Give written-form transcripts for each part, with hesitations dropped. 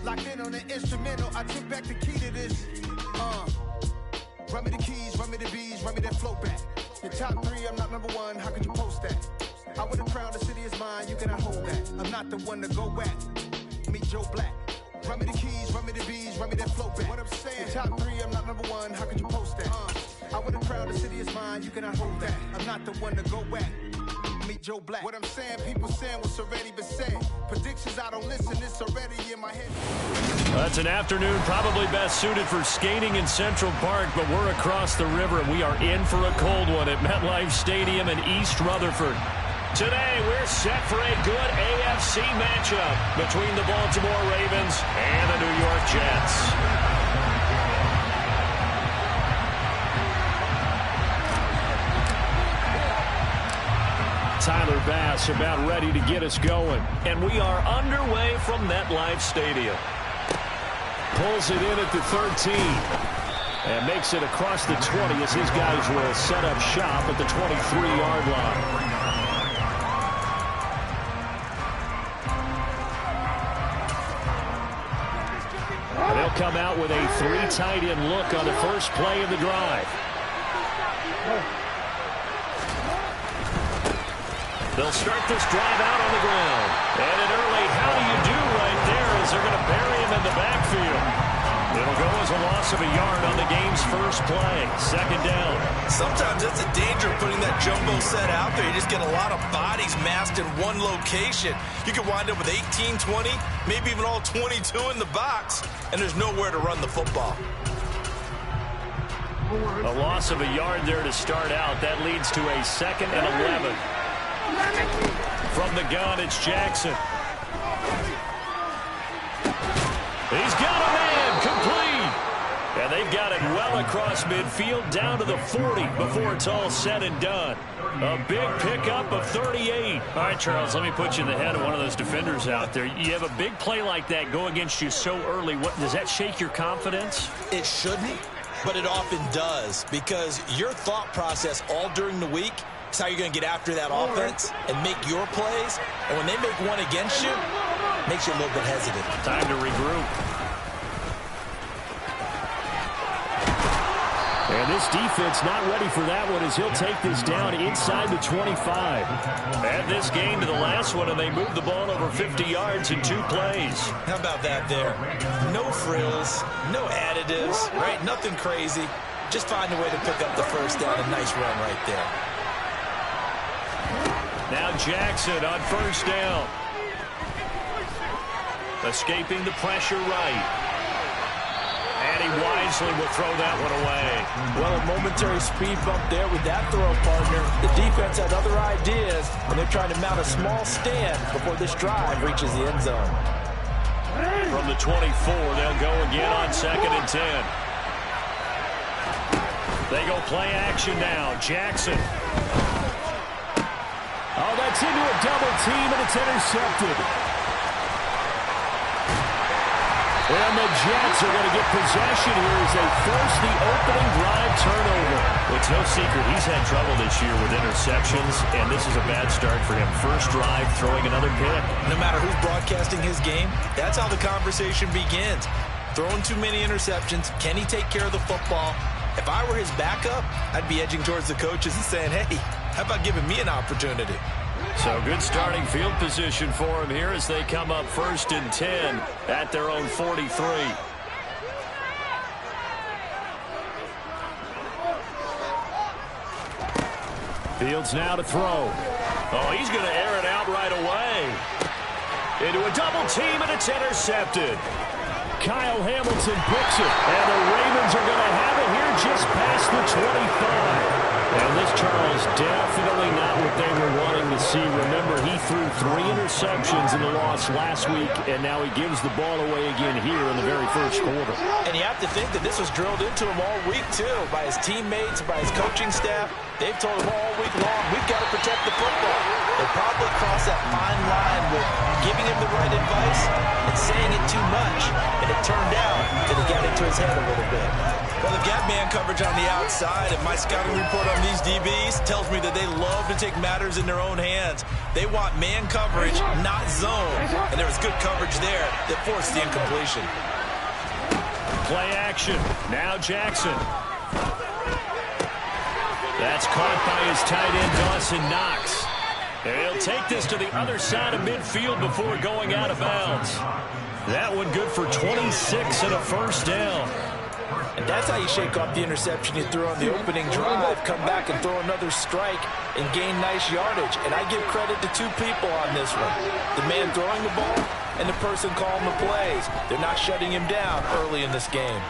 Locked in on the instrumental, I took back the key to this. Run me the keys, run me the bees, run me that flow back. Your top 3, I'm not number 1, how could you post that? I would've crowned the city is mine, you cannot hold that. I'm not the one to go back. Meet Joe Black. Run me the keys, run me the bees, run me that flow back. What I'm saying, your top 3, I'm not number 1, how could you post that? I would've crowned the city is mine, you cannot hold that. I'm not the one to go back. Meet Joe Black. What I'm saying, people saying what's already been said. Predictions, I don't listen, it's already in my head. That's an afternoon probably best suited for skating in Central Park, but we're across the river and we are in for a cold one at MetLife Stadium in East Rutherford. Today, we're set for a good AFC matchup between the Baltimore Ravens and the New York Jets. Tyler Bass about ready to get us going. And we are underway from MetLife Stadium. Pulls it in at the 13. And makes it across the 20 as his guys will set up shop at the 23-yard line. And they'll come out with a 3-tight-end look on the first play of the drive. They'll start this drive out on the ground. And an early how do you do right there as they're going to bury him in the backfield. It'll go as a loss of a yard on the game's first play. Second down. Sometimes that's the danger of putting that jumbo set out there. You just get a lot of bodies massed in one location. You could wind up with 18, 20, maybe even all 22 in the box, and there's nowhere to run the football. A loss of a yard there to start out. That leads to a 2nd and 11. From the gun, it's Jackson. He's got a man complete. And they've got it well across midfield down to the 40 before it's all said and done. A big pickup of 38. All right, Charles, let me put you in the head of one of those defenders out there. You have a big play like that go against you so early. What does that shake your confidence? It shouldn't, but it often does, because your thought process all during the week is how you're going to get after that offense and make your plays. And when they make one against you, it makes you a little bit hesitant. Time to regroup. And this defense not ready for that one as he'll take this down inside the 25. Add this game to the last one, and they moved the ball over 50 yards in 2 plays. How about that there? No frills, no additives, right? Nothing crazy. Just find a way to pick up the first down. A nice run right there. Now Jackson on first down. Escaping the pressure right. And he wisely will throw that one away. Well, a momentary speed bump there with that throw, partner. The defense had other ideas, and they're trying to mount a small stand before this drive reaches the end zone. From the 24, they'll go again on 2nd and 10. They go play action now. Jackson. Oh, that's into a double team, and it's intercepted. And the Jets are going to get possession here as they force the opening drive turnover. It's no secret he's had trouble this year with interceptions, and this is a bad start for him. First drive, throwing another pick. No matter who's broadcasting his game, that's how the conversation begins. Throwing too many interceptions. Can he take care of the football? If I were his backup, I'd be edging towards the coaches and saying, hey, how about giving me an opportunity? So good starting field position for him here as they come up 1st and 10 at their own 43. Fields now to throw. Oh, he's going to air it out right away. Into a double team, and it's intercepted. Kyle Hamilton picks it, and the Ravens are going to have it here just past the 25. And this, Charles, definitely not what they were wanting to see. Remember, he threw 3 interceptions in the loss last week, and now he gives the ball away again here in the very first quarter. And you have to think that this was drilled into him all week, too, by his teammates, by his coaching staff. They've told him all week long, we've got to protect the football. They probably crossed that fine line with giving him the right advice and saying it too much, and it turned out that he got into his head a little bit. Well, they've got man coverage on the outside, and my scouting report on these DBs tells me that they love to take matters in their own hands. They want man coverage, not zone. And there was good coverage there that forced the incompletion. Play action. Now Jackson. That's caught by his tight end, Dawson Knox. And he'll take this to the other side of midfield before going out of bounds. That one good for 26 and a first down. And that's how you shake off the interception you threw on the opening drive. Come back and throw another strike and gain nice yardage. And I give credit to two people on this one. The man throwing the ball and the person calling the plays. They're not shutting him down early in this game.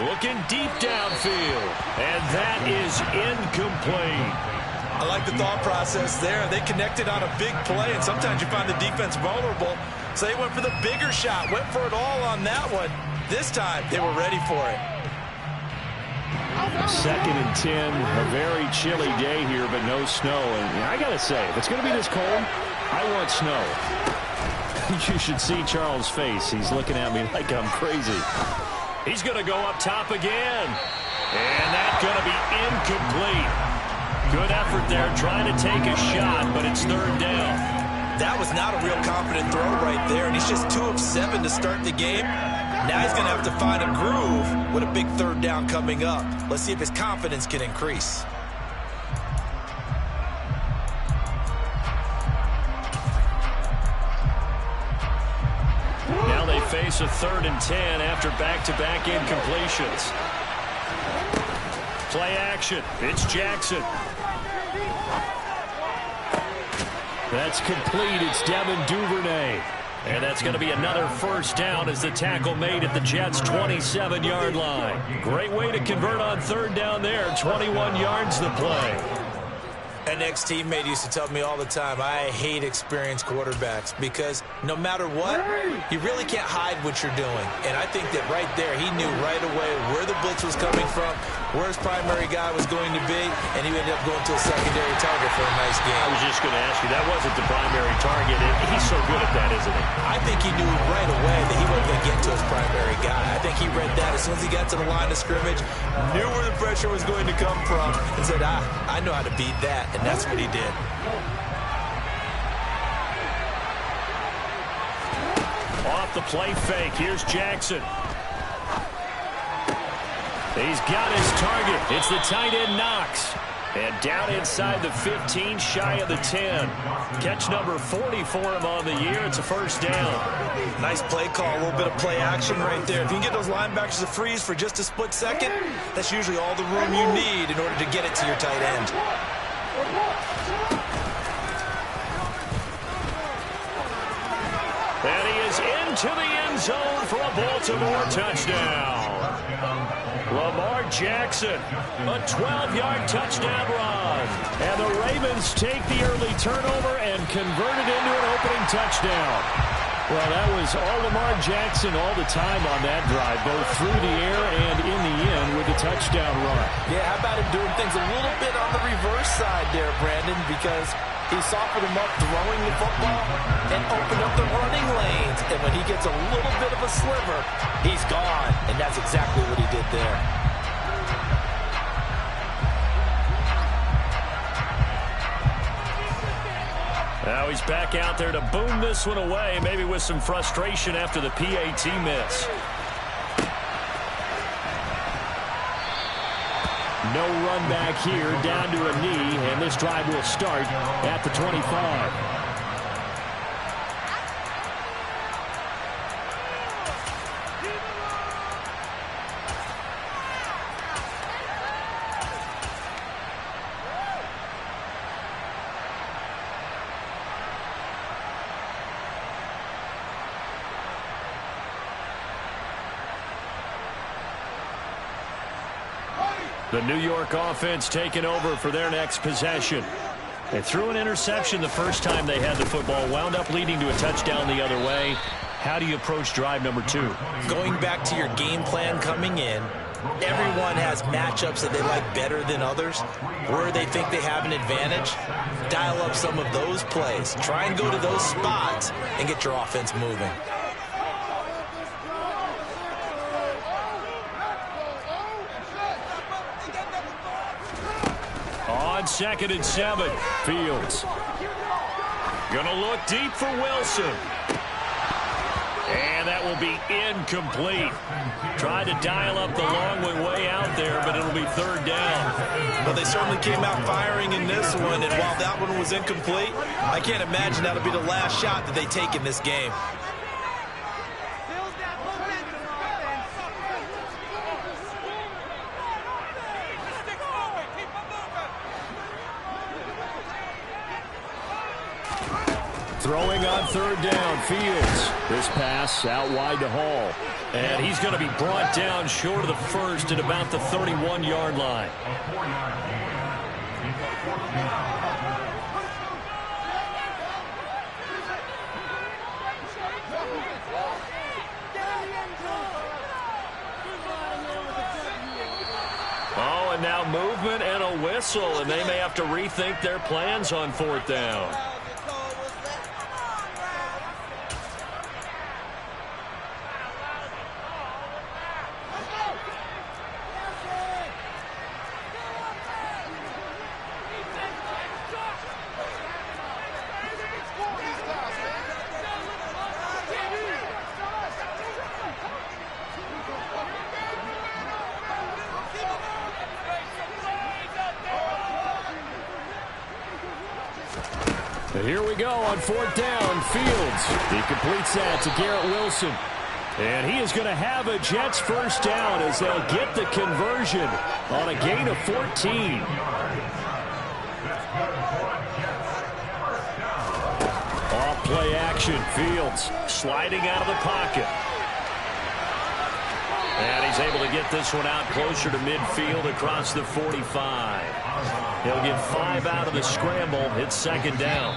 Looking deep downfield. And that is incomplete. I like the thought process there. They connected on a big play, and sometimes you find the defense vulnerable. So they went for the bigger shot, went for it all on that one. This time, they were ready for it. 2nd and 10, a very chilly day here, but no snow. And I got to say, if it's going to be this cold, I want snow. You should see Charles' face. He's looking at me like I'm crazy. He's going to go up top again. And that's going to be incomplete. Good effort there, trying to take a shot, but it's 3rd down. That was not a real confident throw right there, and he's just 2 of 7 to start the game. Now he's going to have to find a groove with a big 3rd down coming up. Let's see if his confidence can increase. Now they face a 3rd and 10 after back-to-back incompletions. Play action. It's Jackson. That's complete. It's Devin Duvernay. And that's going to be another first down as the tackle made at the Jets' 27-yard line. Great way to convert on 3rd down there. 21 yards the play. An ex-teammate used to tell me all the time, I hate experienced quarterbacks because no matter what, you really can't hide what you're doing. And I think that right there, he knew right away where the blitz was coming from, where his primary guy was going to be, and he ended up going to a secondary target for a nice game. I was just going to ask you, that wasn't the primary target. He's so good at that, isn't he? I think he knew right away that he wasn't going to get to his primary guy. I think he read that as soon as he got to the line of scrimmage, knew where the pressure was going to come from, and said, I know how to beat that. And that's what he did. Off the play fake. Here's Jackson. He's got his target. It's the tight end Knox. And down inside the 15, shy of the 10. Catch number 40 for him on the year. It's a first down. Nice play call, a little bit of play action right there. If you can get those linebackers to freeze for just a split second, that's usually all the room you need in order to get it to your tight end. And he is into the end zone for a Baltimore touchdown. Lamar Jackson, a 12-yard touchdown run. And the Ravens take the early turnover and convert it into an opening touchdown. Well, that was all Lamar Jackson all the time on that drive, both through the air and in the end with the touchdown run. Yeah, how about him doing things a little bit on the reverse side there, Brandon, because he softened him up throwing the football and opened up the running lanes. And when he gets a little bit of a sliver, he's gone. And that's exactly what he did there. Now he's back out there to boom this one away, maybe with some frustration after the PAT miss. No run back here, down to a knee, and this drive will start at the 25. The New York offense taking over for their next possession. They threw an interception the first time they had the football, wound up leading to a touchdown the other way. How do you approach drive number 2? Going back to your game plan coming in, everyone has matchups that they like better than others, where they think they have an advantage. Dial up some of those plays. Try and go to those spots and get your offense moving. 2nd and 7. Fields. Gonna look deep for Wilson. And that will be incomplete. Tried to dial up the long way out there, but it'll be 3rd down. Well, they certainly came out firing in this one, and while that one was incomplete, I can't imagine that'll be the last shot that they take in this game. Throwing on 3rd down, Fields. This pass out wide to Hall. And he's going to be brought down short of the first at about the 31-yard line. Oh, and now movement and a whistle, and they may have to rethink their plans on 4th down. Here we go on 4th down. Fields. He completes that to Garrett Wilson. And he is going to have a Jets 1st down as they'll get the conversion on a gain of 14. Off play action. Fields sliding out of the pocket. And he's able to get this one out closer to midfield across the 45. He'll get 5 out of the scramble. It's 2nd down.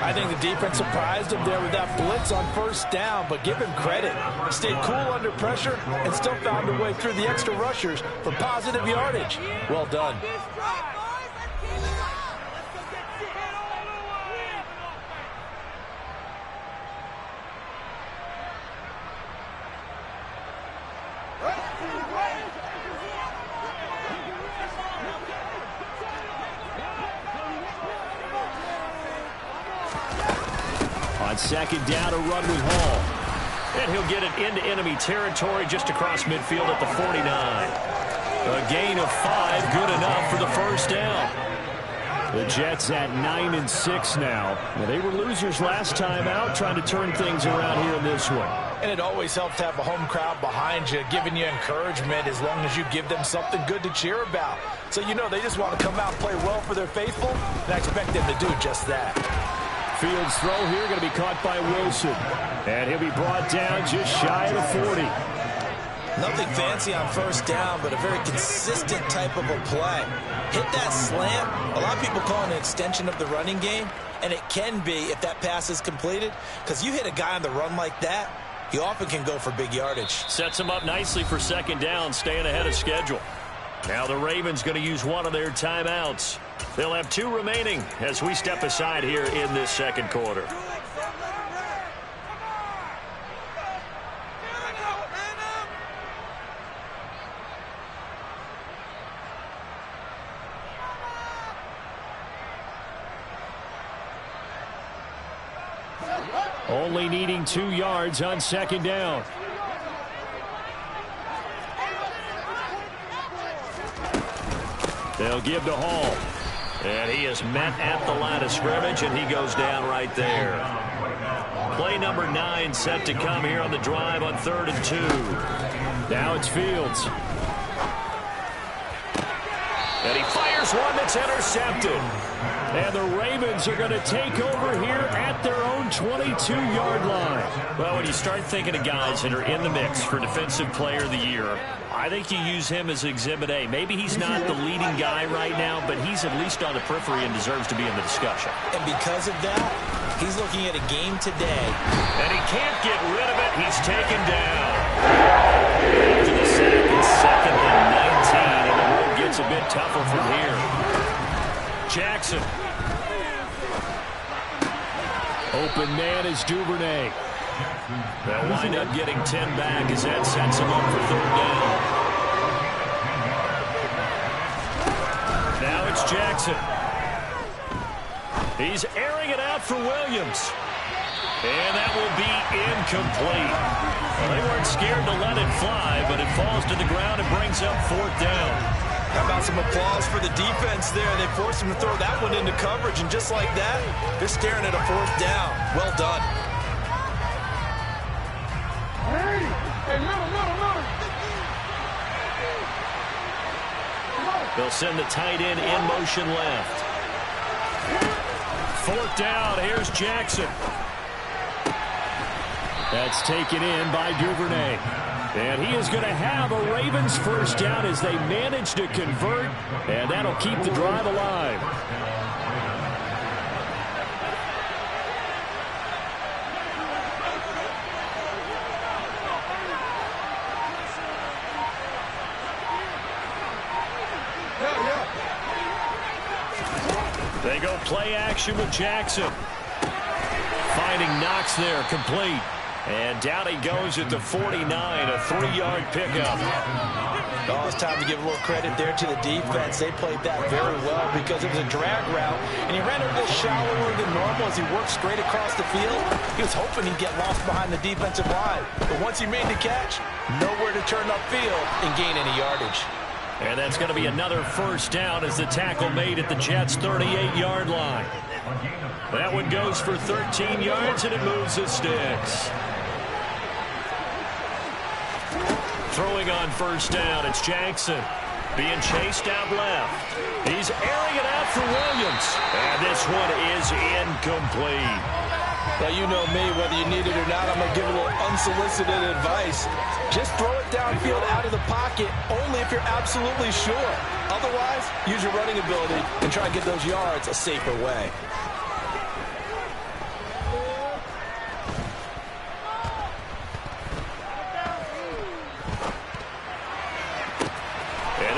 I think the defense surprised him there with that blitz on 1st down, but give him credit. He stayed cool under pressure and still found a way through the extra rushers for positive yardage. Well done. On 2nd down, a run with Hall. And he'll get it into enemy territory just across midfield at the 49. A gain of 5, good enough for the 1st down. The Jets at 9-6 now. They were losers last time out, trying to turn things around here in this one. And it always helps to have a home crowd behind you, giving you encouragement as long as you give them something good to cheer about. So you know they just want to come out and play well for their faithful, and I expect them to do just that. Fields throw here going to be caught by Wilson. And he'll be brought down just shy of the 40. Nothing fancy on 1st down, but a very consistent type of a play. Hit that slant. A lot of people call it an extension of the running game, and it can be if that pass is completed, because you hit a guy on the run like that, he often can go for big yardage. Sets him up nicely for 2nd down, staying ahead of schedule. Now the Ravens going to use one of their timeouts. They'll have 2 remaining as we step aside here in this 2nd quarter. Only needing 2 yards on 2nd down. They'll give to Hall. And he is met at the line of scrimmage, and he goes down right there. Play number 9 set to come here on the drive on 3rd and 2. Now it's Fields. And he fires one that's intercepted. And the Ravens are going to take over here at their own 22-yard line. Well, when you start thinking of guys that are in the mix for Defensive Player of the Year, I think you use him as Exhibit A. Maybe he's not the leading guy right now, but he's at least on the periphery and deserves to be in the discussion. And because of that, he's looking at a game today. And he can't get rid of it. He's taken down. To the sack, it's 2nd and 19, and the road gets a bit tougher from here. Jackson. Open man is Duvernay. They'll wind up getting 10 back as that sets him up for 3rd down. Now it's Jackson. He's airing it out for Williams. And that will be incomplete. Well, they weren't scared to let it fly, but it falls to the ground and brings up 4th down. How about some applause for the defense there? They forced him to throw that one into coverage, and just like that, they're staring at a 4th down. Well done. They'll send the tight end in motion left. 4th down. Here's Jackson. That's taken in by Duvernay. And he is going to have a Ravens 1st down as they manage to convert, and that'll keep the drive alive. They go play action with Jackson. Finding Knox there, complete. And down he goes at the 49, a 3-yard pickup. Oh, it's time to give a little credit there to the defense. They played that very well because it was a drag route, and he ran a little shallower than normal as he worked straight across the field. He was hoping he'd get lost behind the defensive line, but once he made the catch, nowhere to turn upfield and gain any yardage. And that's going to be another 1st down as the tackle made at the Jets' 38-yard line. That one goes for 13 yards, and it moves the sticks. Throwing on 1st down, it's Jackson. Being chased out left. He's airing it out for Williams. And this one is incomplete. Now, you know me, whether you need it or not, I'm going to give a little unsolicited advice. Just throw it downfield out of the pocket only if you're absolutely sure. Otherwise, use your running ability and try and get those yards a safer way.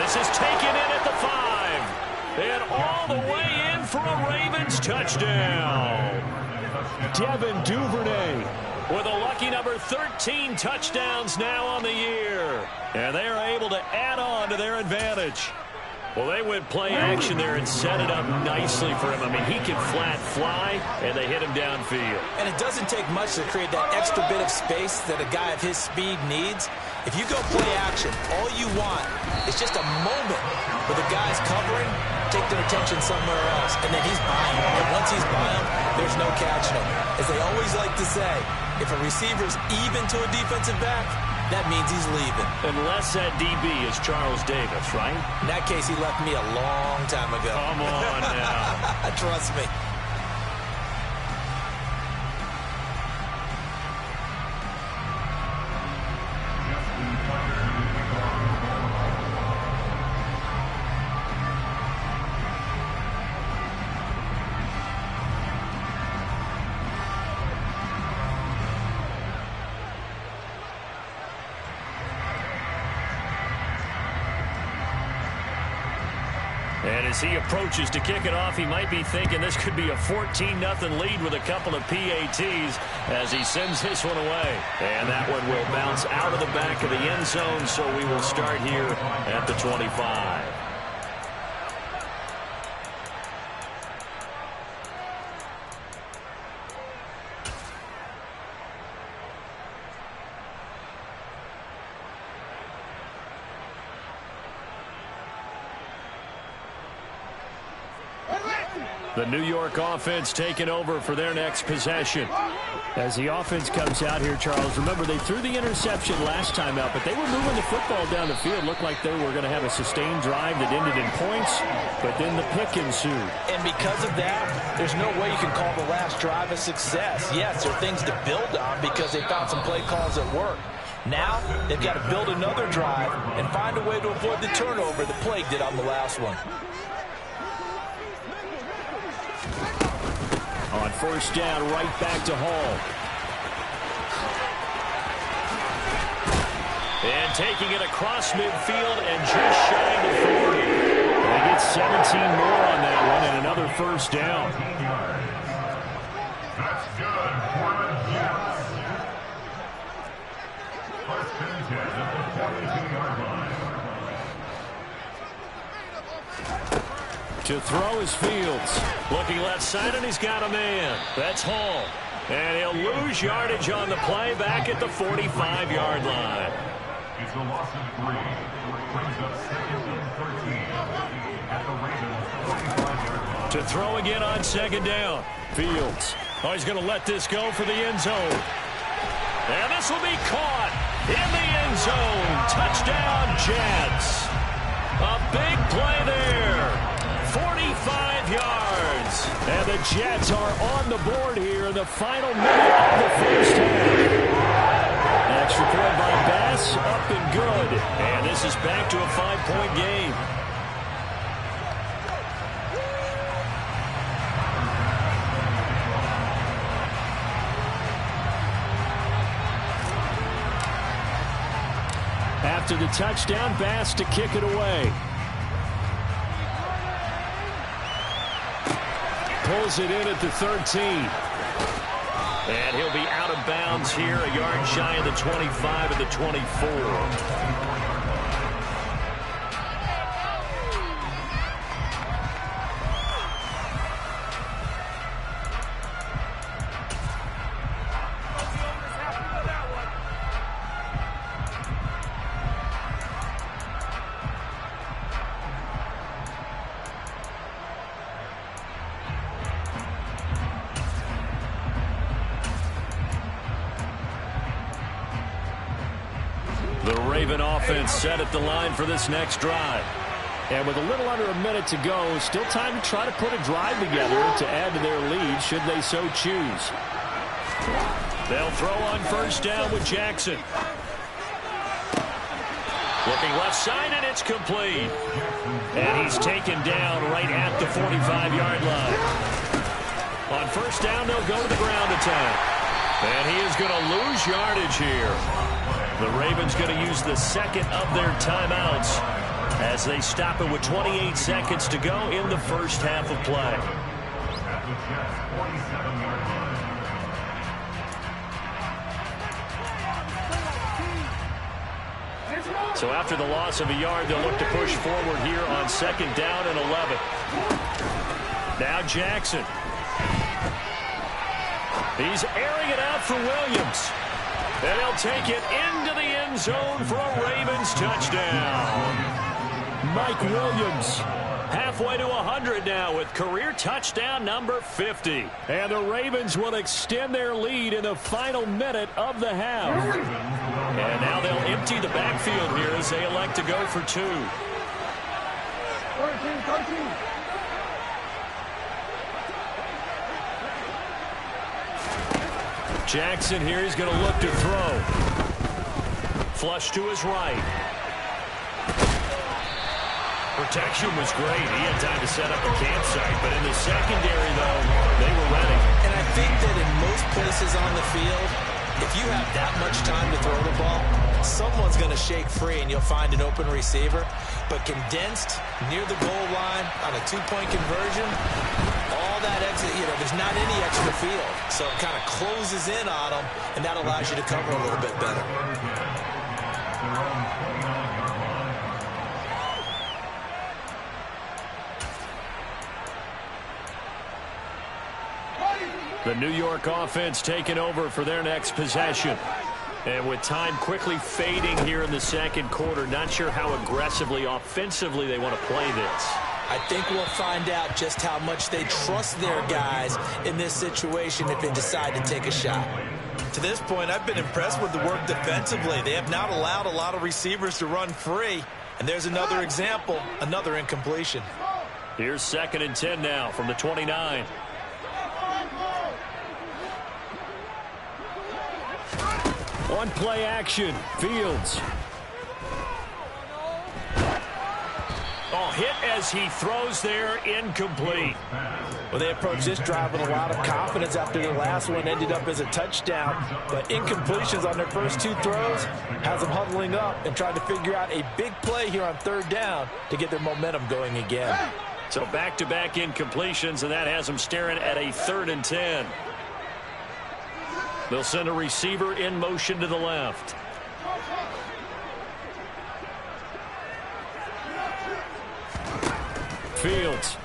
This is taken in at the 5. And all the way in for a Ravens touchdown. Devin Duvernay with a lucky number 13 touchdowns now on the year. And they are able to add on to their advantage. Well, they went play action there and set it up nicely for him. I mean, he can flat fly, and they hit him downfield. And it doesn't take much to create that extra bit of space that a guy of his speed needs. If you go play action, all you want is just a moment where the guy's covering, take their attention somewhere else, and then he's by him. And once he's by him, there's no catching him. As they always like to say, if a receiver's even to a defensive back, that means he's leaving. Unless that DB is Charles Davis, right? In that case, he left me a long time ago. Come on now. Trust me. And as he approaches to kick it off, he might be thinking this could be a 14-0 lead with a couple of PATs as he sends this one away. And that one will bounce out of the back of the end zone, so we will start here at the 25. The New York offense taking over for their next possession. As the offense comes out here, Charles, remember they threw the interception last time out, but they were moving the football down the field. Looked like they were going to have a sustained drive that ended in points, but then the pick ensued. And because of that, there's no way you can call the last drive a success. Yes, there are things to build on because they found some play calls that work. Now, they've got to build another drive and find a way to avoid the turnover that plagued it on the last one. On first down, right back to Hall. And taking it across midfield and just shy of the 40. They get 17 more on that one and another first down. That's good. First and 10 at the 42-yard line. To throw is Fields. Looking left side, and he's got a man. That's Hall. And he'll lose yardage on the play back at the 45-yard line. It's a loss of 3. Brings up 2nd and 13 at the Ravens 45-yard line. To throw again on 2nd down. Fields. Oh, he's going to let this go for the end zone. And this will be caught in the end zone. Touchdown, Jets. A big play there. 45 yards. And the Jets are on the board here in the final minute of the first half. Extra point by Bass, up and good. And this is back to a 5-point game. After the touchdown, Bass to kick it away. Pulls it in at the 13. And he'll be out of bounds here, a yard shy of the 25 of the 24. The Raven offense set at the line for this next drive. And with a little under a minute to go, still time to try to put a drive together to add to their lead should they so choose. They'll throw on 1st down with Jackson. Looking left side, and it's complete. And he's taken down right at the 45-yard line. On 1st down, they'll go to the ground attack. And he is going to lose yardage here. The Ravens going to use the 2nd of their timeouts as they stop it with 28 seconds to go in the first half of play. So after the loss of a yard, they'll look to push forward here on 2nd down and 11. Now Jackson. He's airing it out for Williams. And he'll take it into the end zone for a Ravens touchdown. Mike Williams halfway to 100 now with career touchdown number 50. And the Ravens will extend their lead in the final minute of the half. And now they'll empty the backfield here as they elect to go for 2. 13. Jackson here, he's going to look to throw. Flush to his right. Protection was great. He had time to set up a campsite, but in the secondary, though, they were ready. And I think that in most places on the field, if you have that much time to throw the ball, someone's going to shake free and you'll find an open receiver. But condensed near the goal line on a 2-point conversion, all that exit, there's not any extra field. So it kind of closes in on them, and that allows you to cover a little bit better. The New York offense taking over for their next possession. And with time quickly fading here in the second quarter, not sure how aggressively, offensively they want to play this. I think we'll find out just how much they trust their guys in this situation if they decide to take a shot. To this point, I've been impressed with the work defensively. They have not allowed a lot of receivers to run free. And there's another example, another incompletion. Here's 2nd and 10 now from the 29. On play action, Fields. Oh, hit as he throws there, incomplete. Well, they approached this drive with a lot of confidence after their last one ended up as a touchdown. But incompletions on their first 2 throws has them huddling up and trying to figure out a big play here on 3rd down to get their momentum going again. So back-to-back incompletions, and that has them staring at a 3rd and 10. They'll send a receiver in motion to the left. Fields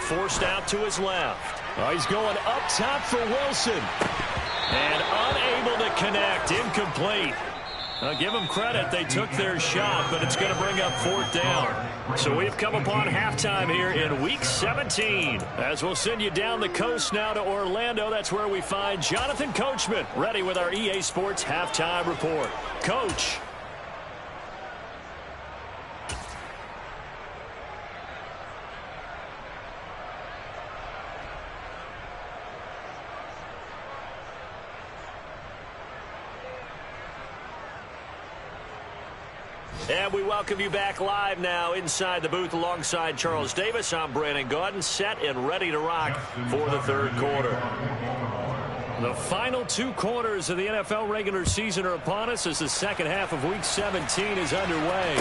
forced out to his left. Oh, he's going up top for Wilson. And unable to connect. Incomplete. I'll give them credit. They took their shot, but it's going to bring up 4th down. So we've come upon halftime here in Week 17. As we'll send you down the coast now to Orlando. That's where we find Jonathan Coachman ready with our EA Sports Halftime Report. Coach. And we welcome you back live now inside the booth alongside Charles Davis. I'm Brandon Gaudin, set and ready to rock for the 3rd quarter. The final 2 quarters of the NFL regular season are upon us as the second half of Week 17 is underway.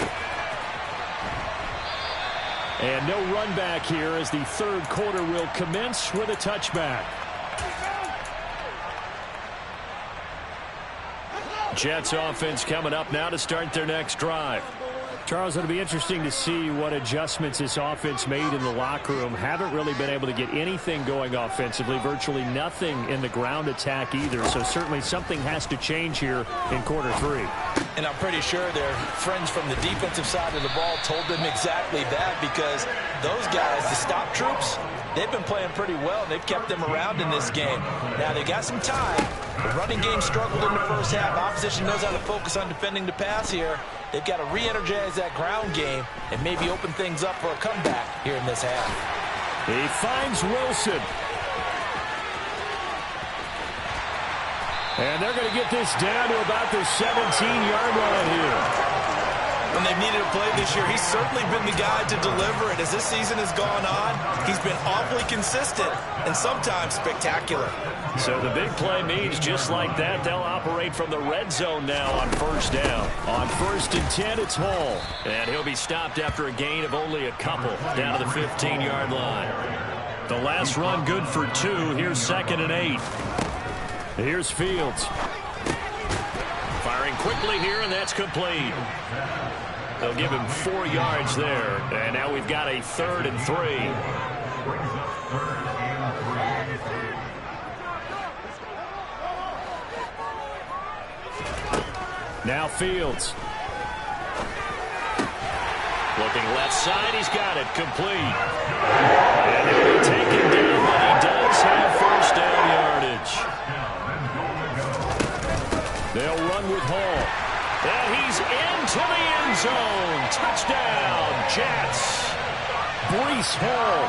And no run back here as the 3rd quarter will commence with a touchback. Jets offense coming up now to start their next drive. Charles, it'll be interesting to see what adjustments this offense made in the locker room. Haven't really been able to get anything going offensively. Virtually nothing in the ground attack either. So certainly something has to change here in quarter 3. And I'm pretty sure their friends from the defensive side of the ball told them exactly that, because those guys, the stop troops, they've been playing pretty well. They've kept them around in this game. Now, they got some time. The running game struggled in the first half. Opposition knows how to focus on defending the pass here. They've got to re-energize that ground game and maybe open things up for a comeback here in this half. He finds Wilson. And they're going to get this down to about the 17-yard line here. When they've needed a play this year, he's certainly been the guy to deliver it. As this season has gone on, he's been awfully consistent and sometimes spectacular. So the big play means just like that, they'll operate from the red zone now on 1st down. On 1st and 10, it's Hall. And he'll be stopped after a gain of only a couple down to the 15-yard line. The last run good for 2. Here's 2nd and 8. Here's Fields. Firing quickly here, and that's complete. They'll give him 4 yards there. And now we've got a 3rd and 3. Now Fields. Looking left side, he's got it, complete. And he'll be taken down, but he does have 1st down yardage. They'll run with Hall. And he's into the end zone. Touchdown, Jets. Breece Hall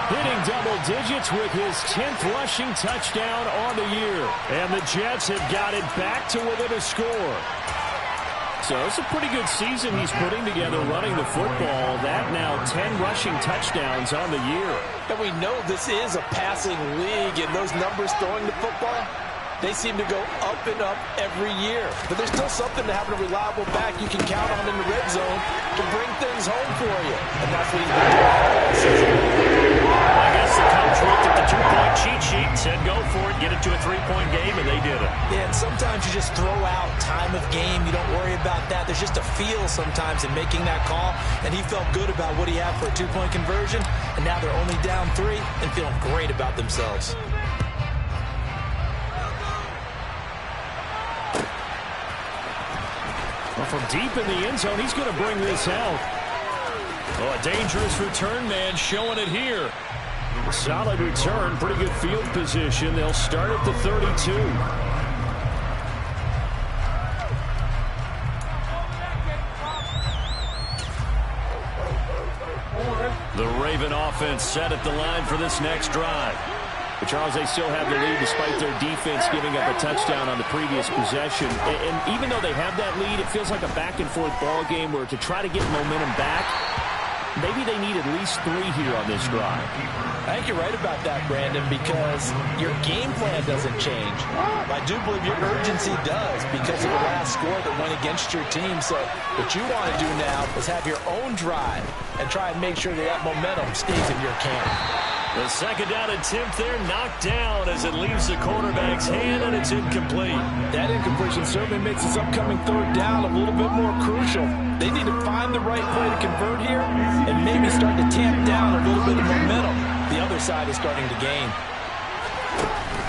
hitting double digits with his 10th rushing touchdown on the year. And the Jets have got it back to within a score. So it's a pretty good season he's putting together running the football. That now 10 rushing touchdowns on the year. And we know this is a passing league, and those numbers throwing the football, they seem to go up and up every year. But there's still something to having a reliable back you can count on in the red zone to bring things home for you. And that's what he's been doing all season. I guess the coach looked at the 2-point cheat sheet and said, go for it, get it to a 3-point game, and they did it. Yeah, and sometimes you just throw out time of game. You don't worry about that. There's just a feel sometimes in making that call, and he felt good about what he had for a 2-point conversion, and now they're only down 3 and feeling great about themselves. Well, from deep in the end zone, he's going to bring this out. Oh, a dangerous return man showing it here. Solid return, pretty good field position. They'll start at the 32. The Raven offense set at the line for this next drive. But Charles, they still have the lead despite their defense giving up a touchdown on the previous possession. And even though they have that lead, it feels like a back-and-forth ball game where to try to get momentum back, maybe they need at least 3 here on this drive. I think you're right about that, Brandon, because your game plan doesn't change. I do believe your urgency does because of the last score that went against your team. So what you want to do now is have your own drive and try and make sure that momentum stays in your camp. The 2nd down attempt there knocked down as it leaves the quarterback's hand, and it's incomplete. That incompletion certainly makes this upcoming 3rd down a little bit more crucial. They need to find the right play to convert here and maybe start to tamp down a little bit of momentum. the other side is starting to gain.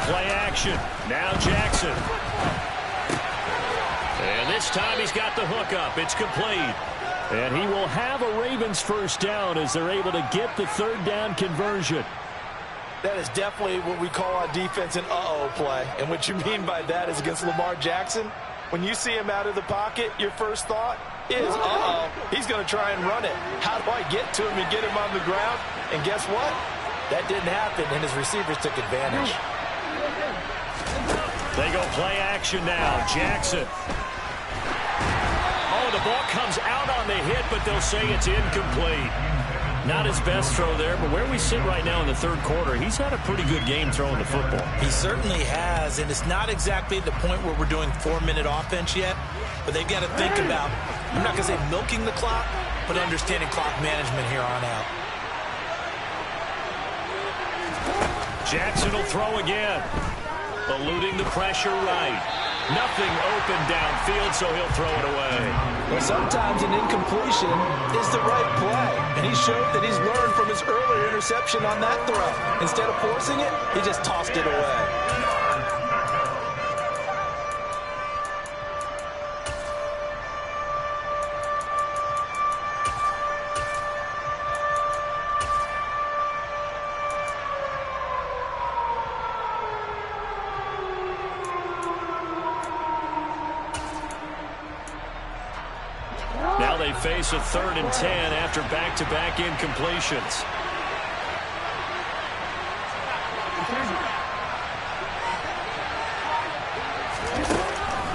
Play action. Now Jackson. And this time he's got the hook up. It's complete. And he will have a Ravens first down as they're able to get the third down conversion. That is definitely what we call on defense an uh-oh play. And what you mean by that is against Lamar Jackson, when you see him out of the pocket, your first thought is, uh-oh, he's going to try and run it. How do I get to him and get him on the ground? And guess what? That didn't happen, and his receivers took advantage. They go play action now. Jackson. Oh, the ball comes out on the hit, but they'll say it's incomplete. Not his best throw there, but where we sit right now in the third quarter, he's had a pretty good game throwing the football. He certainly has, and it's not exactly the point where we're doing 4-minute offense yet, but they've got to think about, I'm not going to say milking the clock, but understanding clock management here on out. Jackson will throw again. Eluding the pressure right. Nothing open downfield, so he'll throw it away. Well, sometimes an incompletion is the right play. And he showed that he's learned from his earlier interception on that throw. Instead of forcing it, he just tossed it away. Now they face a 3rd and 10 after back-to-back incompletions.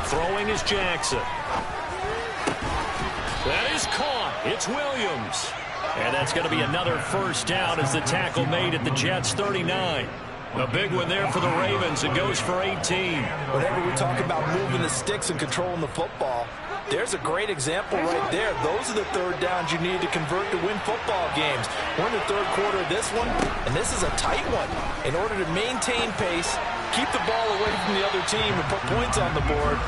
Throwing is Jackson. That is caught. It's Williams. And that's going to be another first down as the tackle made at the Jets' 39. A big one there for the Ravens. It goes for 18. Whenever we talk about moving the sticks and controlling the football, there's a great example right there. Those are the third downs you need to convert to win football games. We're in the third quarter of this one, and this is a tight one. In order to maintain pace, keep the ball away from the other team, and put points on the board,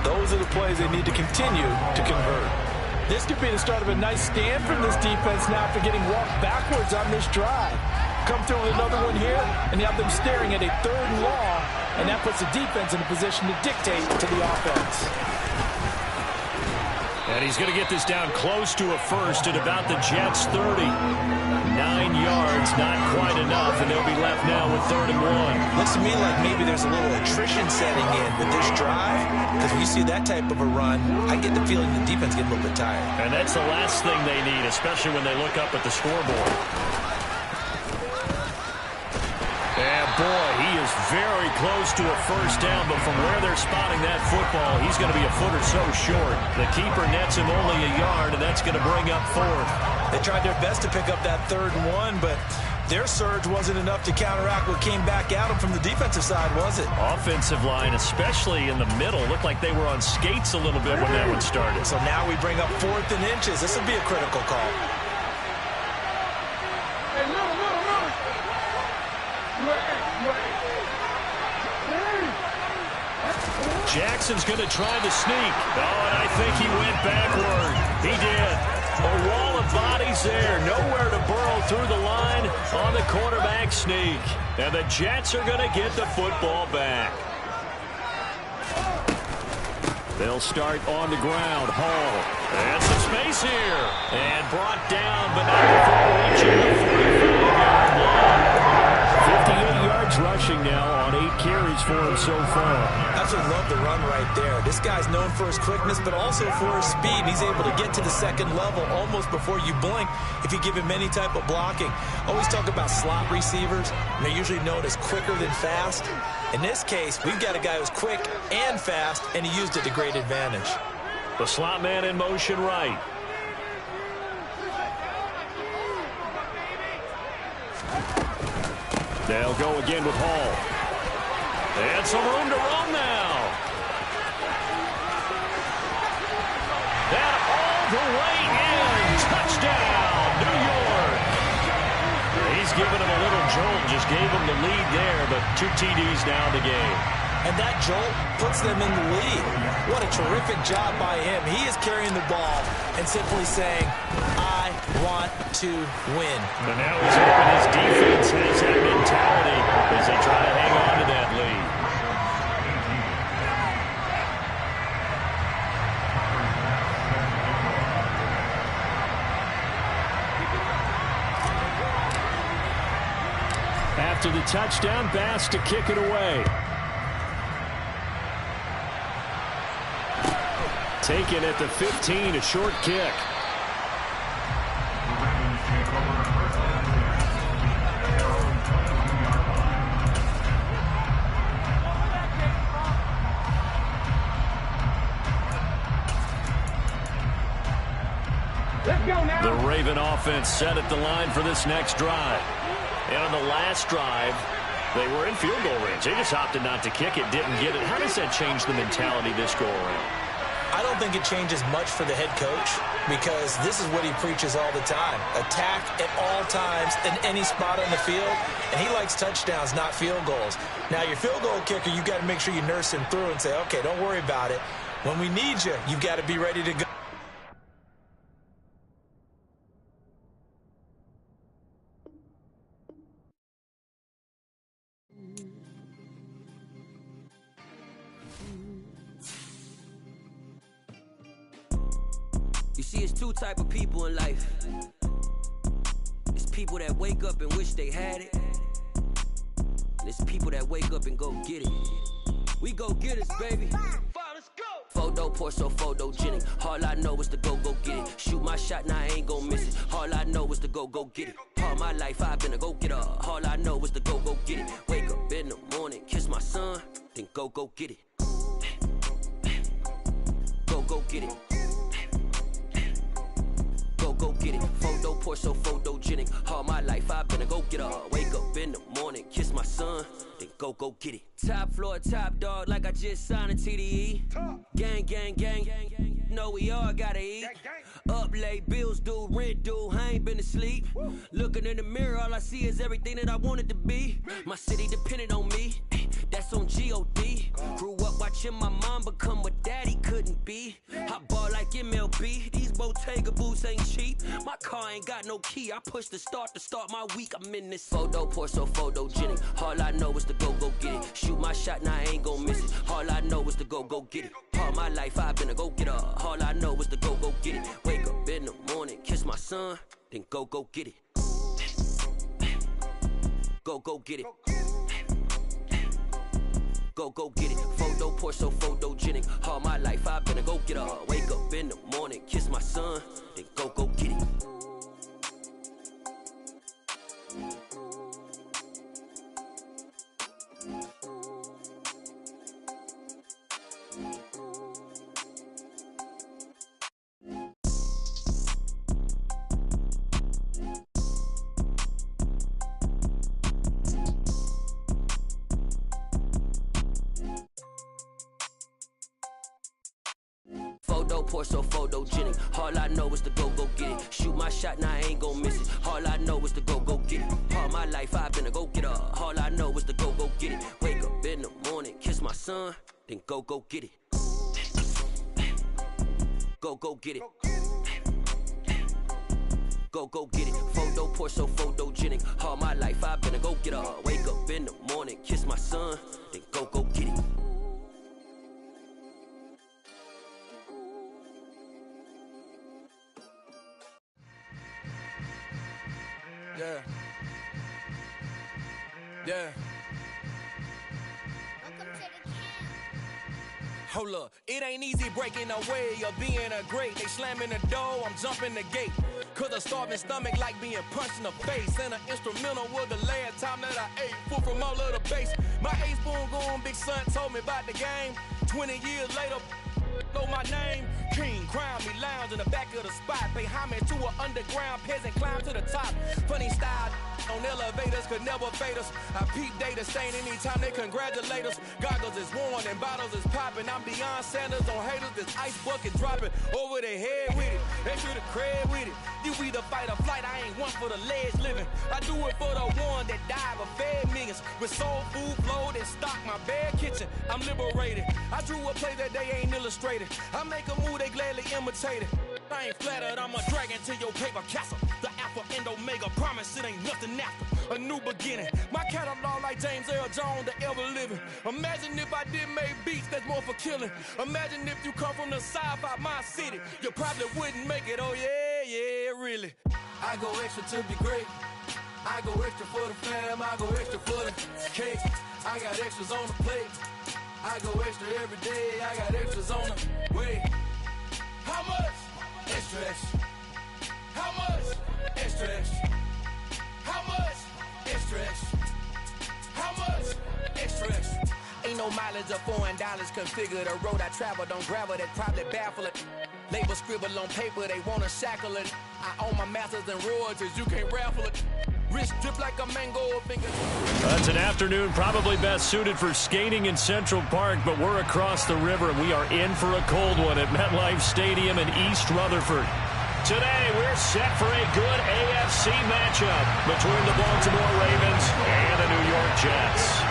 those are the plays they need to continue to convert. This could be the start of a nice stand from this defense now after getting walked backwards on this drive. Come through with another one here, and you have them staring at a 3rd and long, and that puts the defense in a position to dictate to the offense. And he's going to get this down close to a first at about the Jets' 30. 9 yards, not quite enough, and they'll be left now with 3rd and 1. Looks to me like maybe there's a little attrition setting in with this drive, because when you see that type of a run, I get the feeling the defense getting a little bit tired. And that's the last thing they need, especially when they look up at the scoreboard. And boy, he is very close to a first down, but from where they're spotting that football, he's going to be a foot or so short. The keeper nets him only a yard, and that's going to bring up 4th. They tried their best to pick up that 3rd and 1, but their surge wasn't enough to counteract what came back at them from the defensive side, was it? Offensive line, especially in the middle, looked like they were on skates a little bit when that one started. So now we bring up 4th and inches. This will be a critical call. Jackson's going to try to sneak. Oh, and I think he went backward. He did. A wall of bodies there. Nowhere to burrow through the line on the quarterback sneak. And the Jets are going to get the football back. They'll start on the ground. Hall. And some space here. And brought down, but not before reaching the 45-yard line. 58 yards rushing now on 8 carries for him so far. Absolutely love the run right there. This guy's known for his quickness, but also for his speed. He's able to get to the second level almost before you blink if you give him any type of blocking. Always talk about slot receivers, and they're usually known as quicker than fast. In this case, we've got a guy who's quick and fast, and he used it to great advantage. The slot man in motion right. They'll go again with Hall. And some room to run now. And all the way in. Touchdown, New York. He's giving him a little jolt. Just gave him the lead there, but 2 TDs now in the game. And that jolt puts them in the lead. What a terrific job by him. He is carrying the ball and simply saying, I I want to win. And now he's hoping his defense has that mentality as they try to hang on to that lead. After the touchdown, Bass to kick it away. Taken at the 15, a short kick. The Raven offense set at the line for this next drive. And on the last drive, they were in field goal range. They just opted not to kick it, didn't get it. How does that change the mentality this go around? I don't think it changes much for the head coach because this is what he preaches all the time. Attack at all times in any spot on the field, and he likes touchdowns, not field goals. Now, your field goal kicker, you've got to make sure you nurse him through and say, okay, don't worry about it. When we need you, you've got to be ready to go. You see, it's two type of people in life. It's people that wake up and wish they had it. And it's people that wake up and go get it. We go get it, baby. Photo, Porso, photogenic. All I know is to go get it. Shoot my shot, now I ain't gon' miss it. All I know is to go get it. All my life I've been a go-getter. All I know is to go get it. Wake up in the morning, kiss my son, then go get it. Go get it. Go get it. Photo, Porso, photogenic. All my life I've been a go-getter. Wake up in the morning, kiss my son, then go get it. Top floor, top dog, like I just signed a TDE. Gang, gang, gang, gang. Know we all gotta eat. Up late, bills due, rent due, I ain't been asleep. Looking in the mirror, all I see is everything that I wanted to be. My city depended on me, that's on G.O.D. Grew up watching my mom become what daddy couldn't be. I ball like MLB, these Bottega boots ain't cheap. My car ain't got no key, I push the start to start my week. I'm in this photo, Porso, photogenic. All I know is to go get it. Shoot my shot, now I ain't gon' miss it. All I know is to go get it. All my life I've been a go-getter. All I know is to go get it. Wake up in the morning, kiss my son, then go get it. Go get it. Go get it. Photo, Porso, photogenic. All my life I've been a go-getter. Wake up in the morning, kiss my son, then go get it. Porso, photogenic. All I know is to go get it. Shoot my shot, now I ain't gon' miss it. All I know is to go get it. All my life I've been a go-getter. All I know is to go get it. Wake up in the morning, kiss my son, then go get it. Go get it. Go get it. Photo, Porso, photogenic. All my life I've been a go-getter. Wake up in the morning, kiss my son, then go get it. Yeah. Yeah. Hold up, it ain't easy breaking away or being a great. They slamming the door, I'm jumping the gate. Cause a starving stomach like being punched in the face. And an instrumental was the last time that I ate food from all of the base. My ace spoon going, big son told me about the game. 20 years later, know my name. King, crown me, lounge in the back of the spot. Pay homage to an underground peasant, climb to the top. Funny style on elevators could never fade us. I peep data stain anytime they congratulate us. Goggles is worn and bottles is popping. I'm Deion Sanders on haters, this ice bucket dropping over their head with it. They should have cred with it. You either fight or flight, I ain't one for the ledge living. I do it for the one that died but fed millions. With soul food flowed and stock my bad kitchen. I'm liberated. I drew a play that they ain't illustrated. I make a move, they gladly imitate it. I ain't flattered, I'm a dragon to your paper castle. The Alpha and Omega, promise it ain't nothing after. A new beginning, my catalog like James Earl Jones, the ever living. Imagine if I did make beats that's more for killing. Imagine if you come from the sci-fi, my city. You probably wouldn't make it, oh yeah, really. I go extra to be great. I go extra for the fam, I go extra for the cake. I got extras on the plate. I go extra every day, I got extras on the way. How much? Extra, extra. How much? Extra, extra. How much? Extra, extra. How much? Extra, extra. Ain't no mileage of $4 configure the road I travel. Don't gravel that probably baffle it. Label scribble on paper, they wanna shackle it. I own my masters and royalties, you can't raffle it. Wrist drip like a mango finger. That's an afternoon probably best suited for skating in Central Park, but we're across the river and we are in for a cold one at MetLife Stadium in East Rutherford. Today, we're set for a good AFC matchup between the Baltimore Ravens and the New York Jets.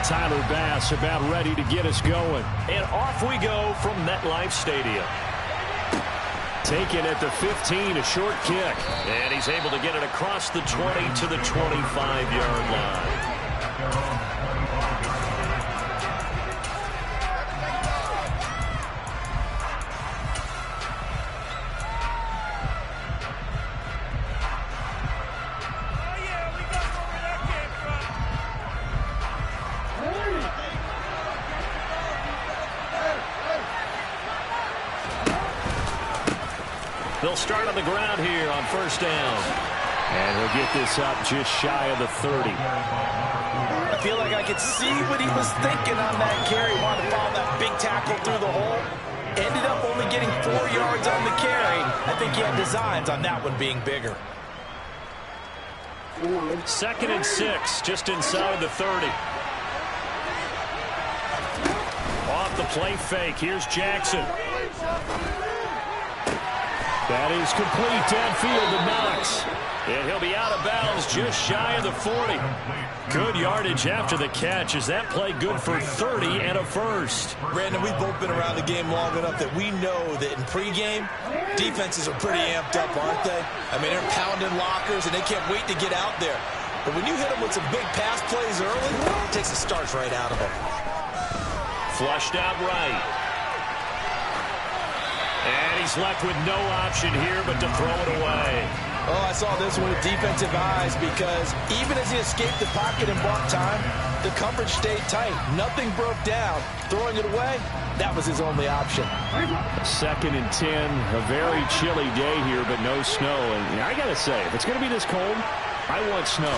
Tyler Bass about ready to get us going. And off we go from MetLife Stadium. Taken at the 15, a short kick. And he's able to get it across the 20 to the 25-yard line. They'll start on the ground here on first down. And he'll get this up just shy of the 30. I feel like I could see what he was thinking on that carry. Wanted to follow that big tackle through the hole. Ended up only getting 4 yards on the carry. I think he had designs on that one being bigger. 2nd and 6, just inside the 30. Off the play fake, here's Jackson. That is complete downfield to Knox. And he'll be out of bounds just shy of the 40. Good yardage after the catch. Is that play good for 30 and a first? Brandon, we've both been around the game long enough that we know that in pregame, defenses are pretty amped up, aren't they? I mean, they're pounding lockers, and they can't wait to get out there. But when you hit them with some big pass plays early, it takes the starch right out of them. Flushed out right. And he's left with no option here but to throw it away. Oh, I saw this one with defensive eyes because even as he escaped the pocket and bought time, the coverage stayed tight. Nothing broke down. Throwing it away, that was his only option. 2nd and 10, a very chilly day here, but no snow. And I got to say, if it's going to be this cold, I want snow.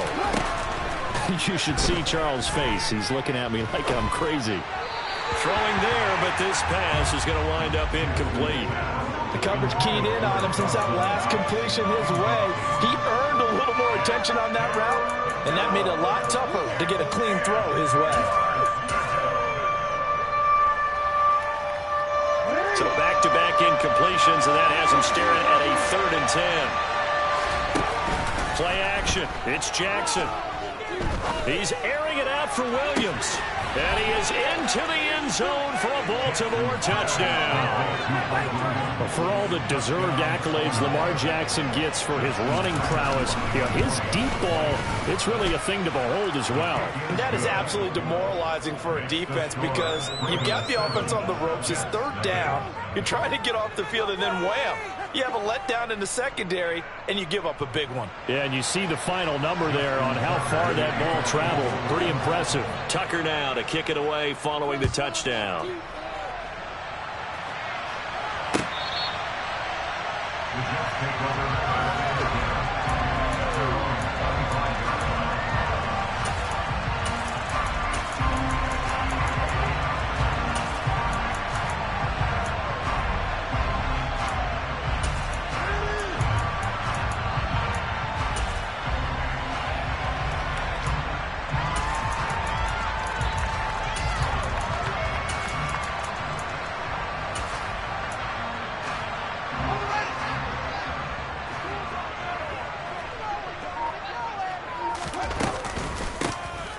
You should see Charles' face. He's looking at me like I'm crazy. Throwing there, but this pass is going to wind up incomplete. The coverage keyed in on him since that last completion his way. He earned a little more attention on that route, and that made it a lot tougher to get a clean throw his way. So back-to-back incompletions, and that has him staring at a 3rd and 10. Play action. It's Jackson. He's airing it out for Williams. And he is into the end zone for a Baltimore touchdown. Well, for all the deserved accolades Lamar Jackson gets for his running prowess, his deep ball, it's really a thing to behold as well. And that is absolutely demoralizing for a defense because you've got the offense on the ropes. It's 3rd down. You're trying to get off the field, and then wham, you have a letdown in the secondary, and you give up a big one. Yeah, and you see the final number there on how far that ball traveled. Pretty impressive. Tucker now to kick it away following the touchdown.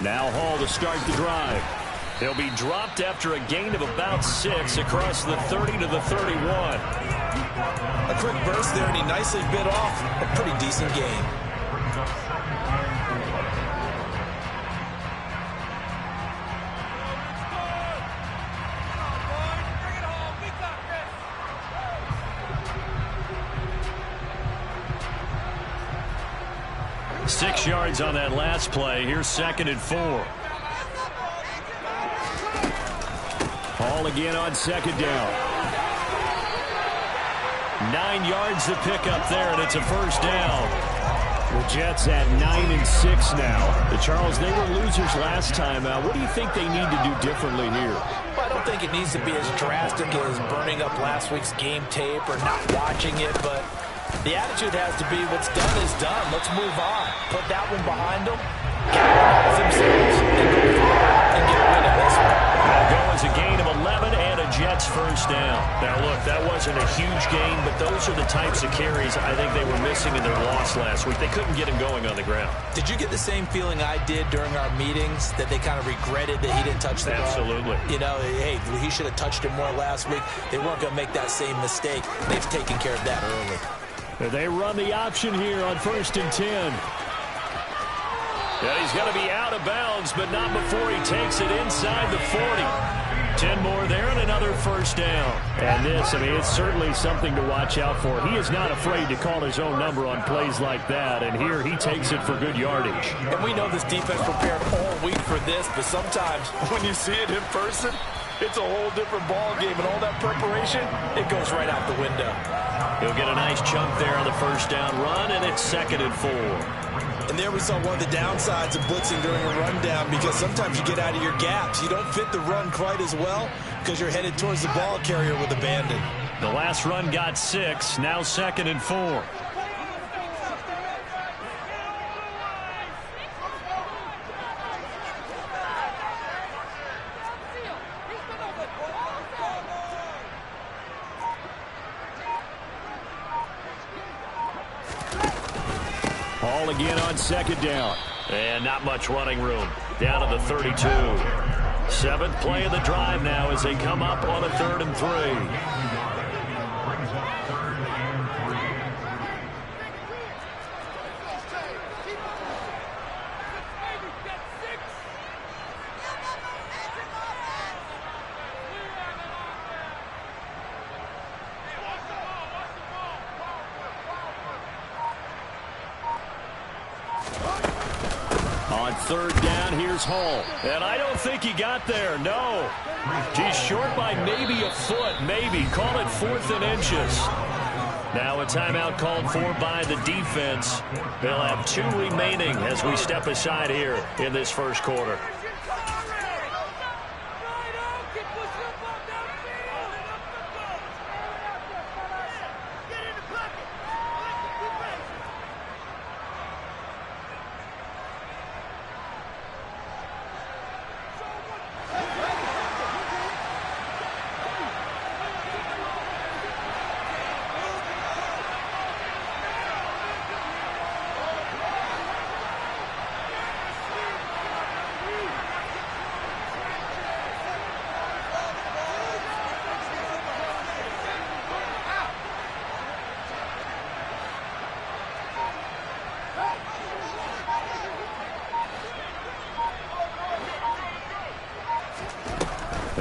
Now Hall to start the drive. He'll be dropped after a gain of about 6 across the 30 to the 31. A quick burst there, and he nicely bit off a pretty decent gain. Six yards on that last play. Here's 2nd and 4. Hall again on 2nd down. 9 yards to pick up there, and it's a first down. The Jets at 9 and 6 now. Charles, they were losers last time. What do you think they need to do differently here? Well, I don't think it needs to be as drastic as burning up last week's game tape or not watching it, but the attitude has to be what's done is done. Let's move on. Put that one behind them. Capitalize themselves and go forward and get a win in this one. That'll go as a gain of 11 and a Jets first down. Now, look, that wasn't a huge gain, but those are the types of carries I think they were missing in their loss last week. They couldn't get him going on the ground. Did you get the same feeling I did during our meetings, that they kind of regretted that he didn't touch the ball? Absolutely. You know, hey, he should have touched it more last week. They weren't going to make that same mistake. They've taken care of that early. They run the option here on 1st and 10. Yeah, he's going to be out of bounds, but not before he takes it inside the 40. 10 more there and another first down. And this, I mean, it's certainly something to watch out for. He is not afraid to call his own number on plays like that, and here he takes it for good yardage. And we know this defense prepared all week for this, but sometimes when you see it in person, it's a whole different ball game, and all that preparation, it goes right out the window. He'll get a nice chunk there on the first down run, and it's 2nd and 4. And there we saw one of the downsides of blitzing during a rundown, because sometimes you get out of your gaps. You don't fit the run quite as well because you're headed towards the ball carrier with abandon. The last run got 6, now 2nd and 4. Hall again on 2nd down. And not much running room. Down to the 32. 7th play of the drive now as they come up on a 3rd and 3. On 3rd down, here's Hall. And I don't think he got there, no. He's short by maybe a foot, maybe. Call it 4th and inches. Now a timeout called for by the defense. They'll have 2 remaining as we step aside here in this first quarter.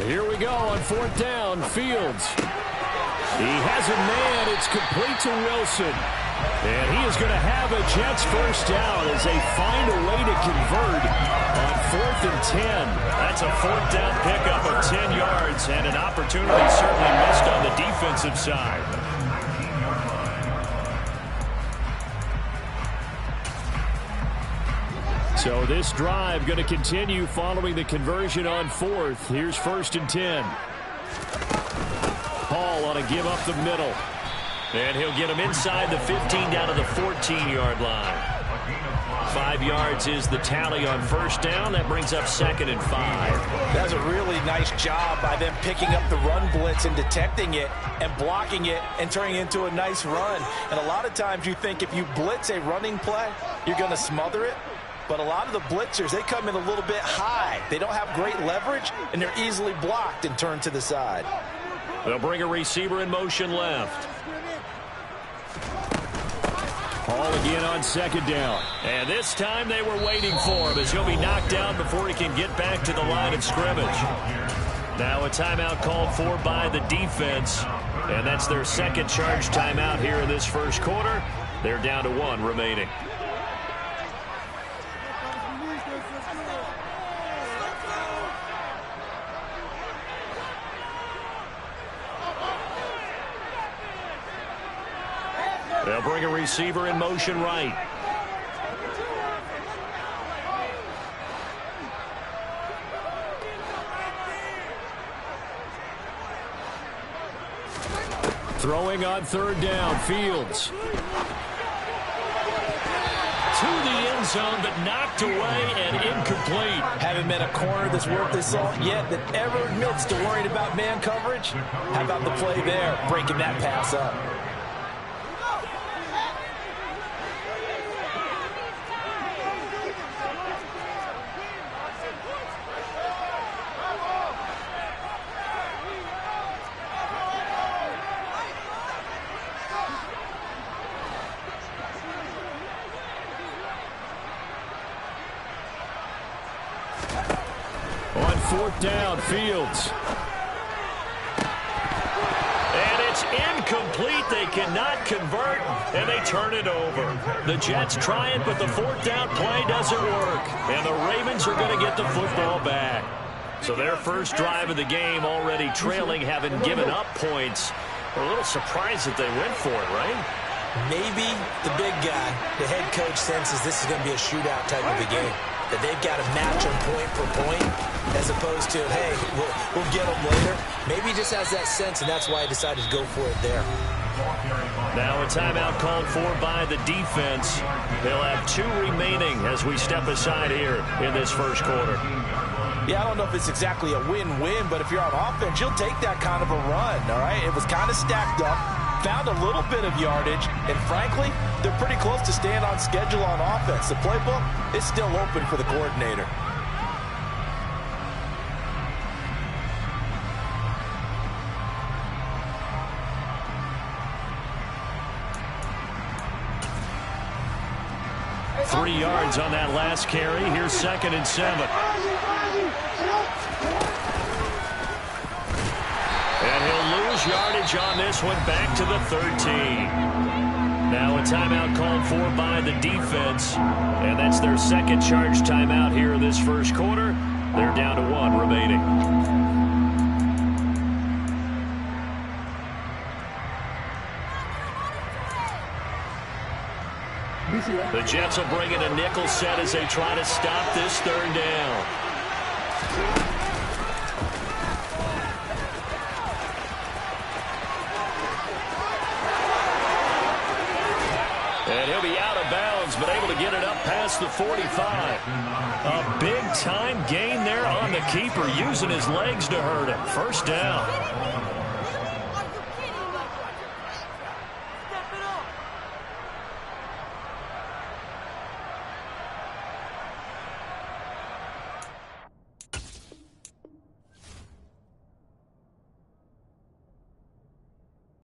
Here we go on 4th down. Fields. He has a man. It's complete to Wilson. And he is going to have a Jets first down as they find a way to convert on 4th and 10. That's a 4th down pickup of 10 yards and an opportunity certainly missed on the defensive side. So this drive going to continue following the conversion on 4th. Here's 1st and 10. Hall on a give up the middle. And he'll get him inside the 15 down to the 14-yard line. 5 yards is the tally on 1st down. That brings up 2nd and 5. That's a really nice job by them picking up the run blitz and detecting it and blocking it and turning it into a nice run. And a lot of times you think if you blitz a running play, you're going to smother it. But a lot of the blitzers, they come in a little bit high. They don't have great leverage, and they're easily blocked and turned to the side. They'll bring a receiver in motion left. Hall again on second down. And this time they were waiting for him as he'll be knocked down before he can get back to the line of scrimmage. Now a timeout called for by the defense. And that's their second charge timeout here in this first quarter. They're down to 1 remaining. They'll bring a receiver in motion right. Throwing on third down, Fields. To the end zone, but knocked away and incomplete. Haven't met a corner that's worth his salt yet that ever admits to worrying about man coverage. How about the play there, breaking that pass up? On fourth down, Fields. And it's incomplete. They cannot convert, and they turn it over. The Jets try it, but the fourth down play doesn't work. And the Ravens are going to get the football back. So their first drive of the game already trailing, having given up points. We're a little surprised that they went for it, right? Maybe the big guy, the head coach, senses this is going to be a shootout type of a game. That they've got to match them point for point, as opposed to, hey, we'll get them later. Maybe he just has that sense, and that's why he decided to go for it there. Now a timeout called for by the defense. They'll have 2 remaining as we step aside here in this first quarter. Yeah, I don't know if it's exactly a win-win, but if you're on offense, you'll take that kind of a run, all right? It was kind of stacked up, found a little bit of yardage, and frankly, they're pretty close to staying on schedule on offense. The playbook is still open for the coordinator. Three yards on that last carry. Here's 2nd and 7. And he'll lose yardage on this one, back to the 13. Now a timeout called for by the defense. And that's their second charge timeout here in this first quarter. They're down to 1 remaining. The Jets will bring in a nickel set as they try to stop this third down. And he'll be out of bounds, but able to get it up past the 45. A big-time gain there on the keeper, using his legs to hurt him. First down.